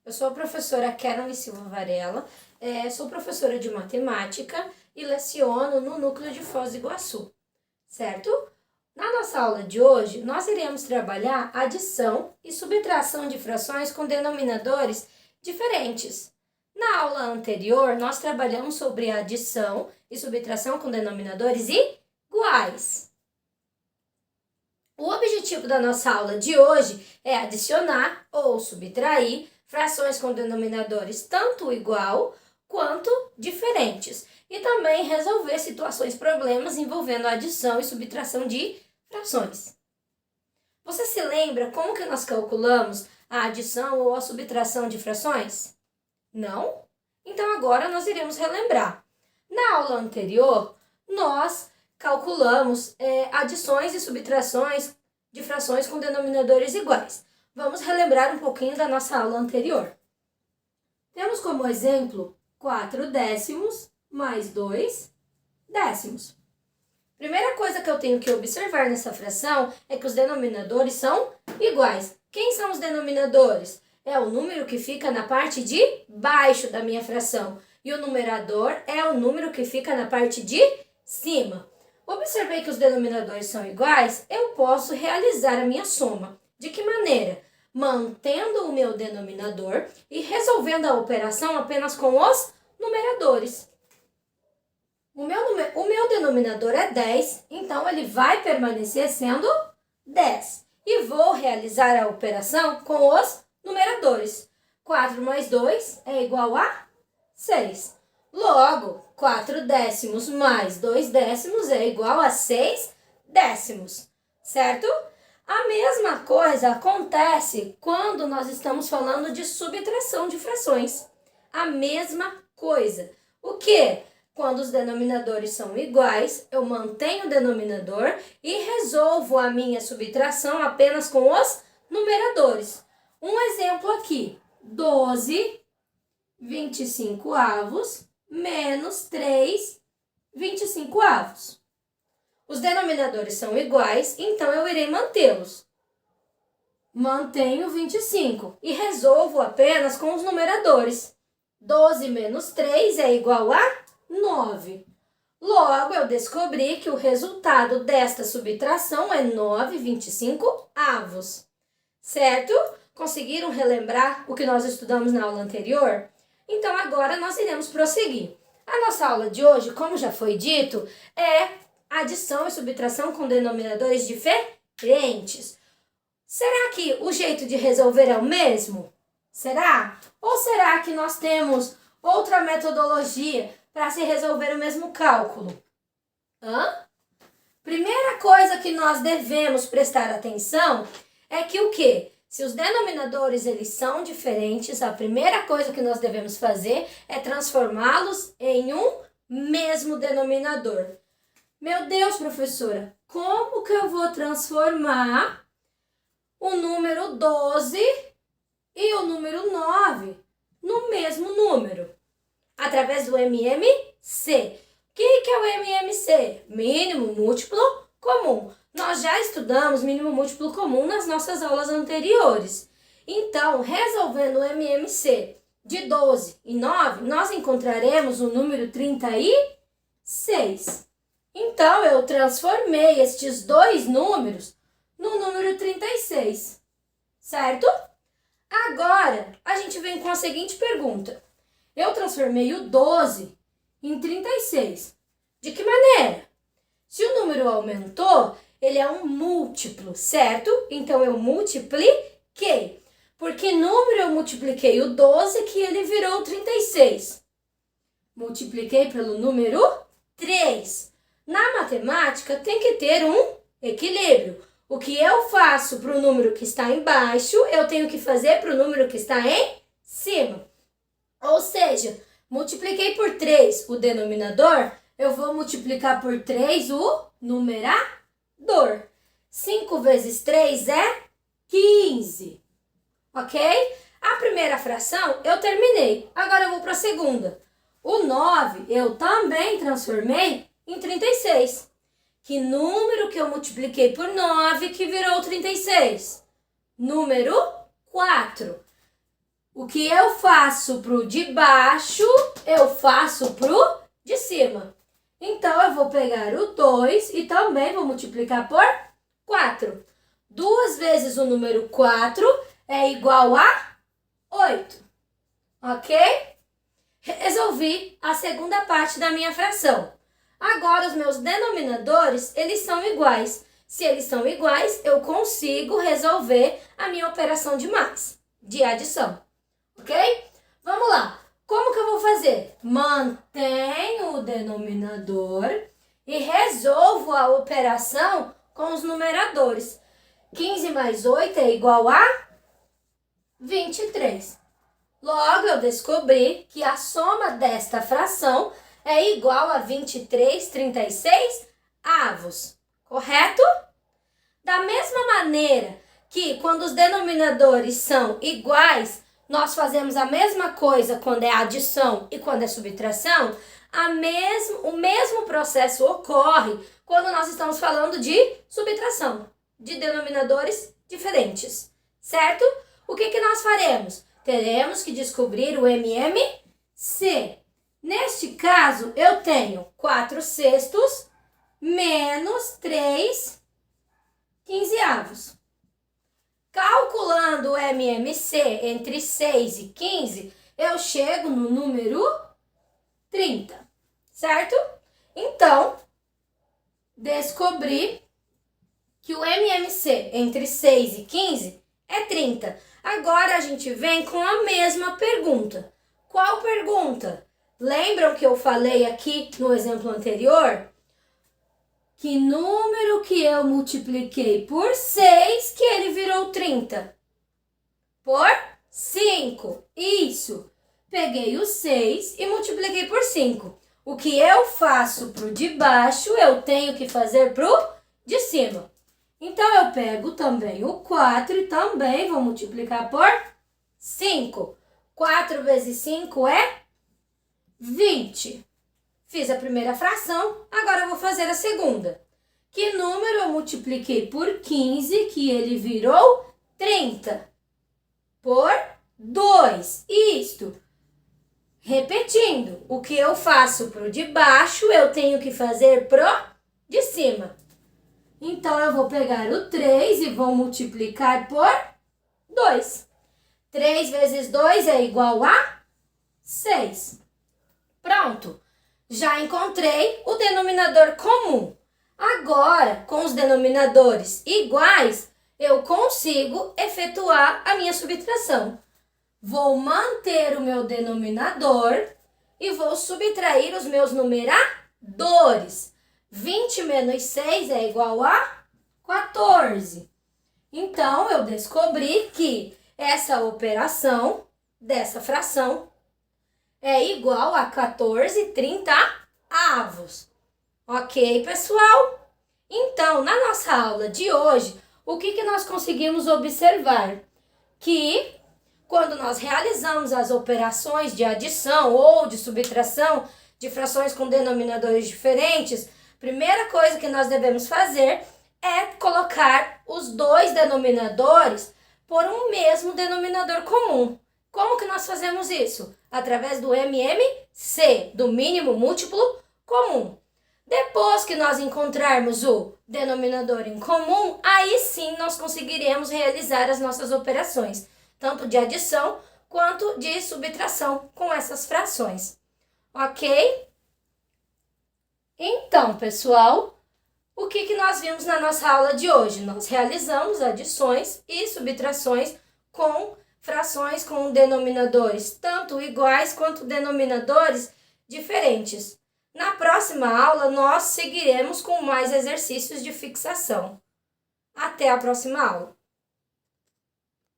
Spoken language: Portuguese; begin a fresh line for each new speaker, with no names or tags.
Eu sou a professora Kelly Silva Varela, sou professora de matemática e leciono no núcleo de Foz do Iguaçu, certo? Na nossa aula de hoje, nós iremos trabalhar adição e subtração de frações com denominadores diferentes. Na aula anterior, nós trabalhamos sobre a adição e subtração com denominadores iguais. O objetivo da nossa aula de hoje é adicionar ou subtrair frações com denominadores tanto igual quanto diferentes e também resolver problemas envolvendo adição e subtração de frações. Você se lembra como que nós calculamos a adição ou a subtração de frações? Não? Então agora nós iremos relembrar. Na aula anterior, nós calculamos adições e subtrações de frações com denominadores iguais. Vamos relembrar um pouquinho da nossa aula anterior. Temos como exemplo 4 décimos mais 2 décimos. Primeira coisa que eu tenho que observar nessa fração é que os denominadores são iguais. Quem são os denominadores? É o número que fica na parte de baixo da minha fração. E o numerador é o número que fica na parte de cima. Observei que os denominadores são iguais, eu posso realizar a minha soma. De que maneira? Mantendo o meu denominador e resolvendo a operação apenas com os numeradores. O meu denominador é 10, então ele vai permanecer sendo 10. E vou realizar a operação com os numeradores. 4 mais 2 é igual a 6. Logo, 4 décimos mais 2 décimos é igual a 6 décimos, certo? A mesma coisa acontece quando nós estamos falando de subtração de frações. A mesma coisa. O que? Quando os denominadores são iguais, eu mantenho o denominador e resolvo a minha subtração apenas com os numeradores. Um exemplo aqui, 12 25avos menos 3 25avos. Os denominadores são iguais, então eu irei mantê-los. Mantenho 25 e resolvo apenas com os numeradores. 12 menos 3 é igual a 9. Logo, eu descobri que o resultado desta subtração é 9 25avos. Certo? Conseguiram relembrar o que nós estudamos na aula anterior? Então, agora nós iremos prosseguir. A nossa aula de hoje, como já foi dito, é adição e subtração com denominadores diferentes. Será que o jeito de resolver é o mesmo? Será? Ou será que nós temos outra metodologia para se resolver o mesmo cálculo? Primeira coisa que nós devemos prestar atenção é que o quê? Se os denominadores eles são diferentes, a primeira coisa que nós devemos fazer é transformá-los em um mesmo denominador. Meu Deus, professora, como que eu vou transformar o número 12 e o número 9 no mesmo número? Através do MMC. O que é o MMC? Mínimo múltiplo comum. Nós já estudamos mínimo múltiplo comum nas nossas aulas anteriores. Então, resolvendo o MMC de 12 e 9, nós encontraremos o número 36. Então, eu transformei estes dois números no número 36, certo? Agora, a gente vem com a seguinte pergunta. Eu transformei o 12 em 36. De que maneira? Se o número aumentou, ele é um múltiplo, certo? Então, eu multipliquei. Por que número eu multipliquei o 12 que ele virou 36? Multipliquei pelo número 3. Na matemática, tem que ter um equilíbrio. O que eu faço para o número que está embaixo, eu tenho que fazer para o número que está em cima. Ou seja, multipliquei por 3 o denominador, eu vou multiplicar por 3 o numerador. 5 vezes 3 é 15. Ok? A primeira fração eu terminei. Agora eu vou para a segunda. O 9 eu também transformei em 36. Que número que eu multipliquei por 9 que virou 36? Número 4. O que eu faço pro de baixo, eu faço pro de cima. Então, eu vou pegar o 2 e também vou multiplicar por 4. 2 vezes o número 4 é igual a 8. Ok? Resolvi a segunda parte da minha fração. Agora, os meus denominadores, eles são iguais. Se eles são iguais, eu consigo resolver a minha operação de mais, de adição. Ok? Vamos lá. Como que eu vou fazer? Mantenho o denominador e resolvo a operação com os numeradores. 15 mais 8 é igual a 23. Logo, eu descobri que a soma desta fração é igual a 23,36 avos. Correto? Da mesma maneira que quando os denominadores são iguais, nós fazemos a mesma coisa quando é adição e quando é subtração, o mesmo processo ocorre quando nós estamos falando de subtração, de denominadores diferentes, certo? O que nós faremos? Teremos que descobrir o MMC. Neste caso, eu tenho 4/6 menos 3 quinzeavos. Calculando o MMC entre 6 e 15, eu chego no número 30, certo? Então, descobri que o MMC entre 6 e 15 é 30. Agora a gente vem com a mesma pergunta. Qual pergunta? Lembram que eu falei aqui no exemplo anterior? Que número que eu multipliquei por 6 que ele virou 30? Por 5. Isso. Peguei o 6 e multipliquei por 5. O que eu faço pro de baixo, eu tenho que fazer pro de cima. Então, eu pego também o 4 e também vou multiplicar por 5. 4 vezes 5 é 20. Fiz a primeira fração, agora eu vou fazer a segunda. Que número eu multipliquei por 15 que ele virou 30? Por 2. Isto. Repetindo, o que eu faço pro de baixo, eu tenho que fazer pro de cima. Então, eu vou pegar o 3 e vou multiplicar por 2. 3 vezes 2 é igual a 6. Pronto. Já encontrei o denominador comum. Agora, com os denominadores iguais, eu consigo efetuar a minha subtração. Vou manter o meu denominador e vou subtrair os meus numeradores. 20 menos 6 é igual a 14. Então, eu descobri que essa operação dessa fração é igual a 14/30 avos. Ok, pessoal? Então, na nossa aula de hoje, o que nós conseguimos observar? Que quando nós realizamos as operações de adição ou de subtração de frações com denominadores diferentes, a primeira coisa que nós devemos fazer é colocar os dois denominadores por um mesmo denominador comum. Como que nós fazemos isso? Através do MMC, do mínimo múltiplo comum. Depois que nós encontrarmos o denominador em comum, aí sim nós conseguiremos realizar as nossas operações, tanto de adição quanto de subtração com essas frações. Ok? Então, pessoal, o que nós vimos na nossa aula de hoje? Nós realizamos adições e subtrações com frações com denominadores tanto iguais quanto denominadores diferentes. Na próxima aula, nós seguiremos com mais exercícios de fixação. Até a próxima aula!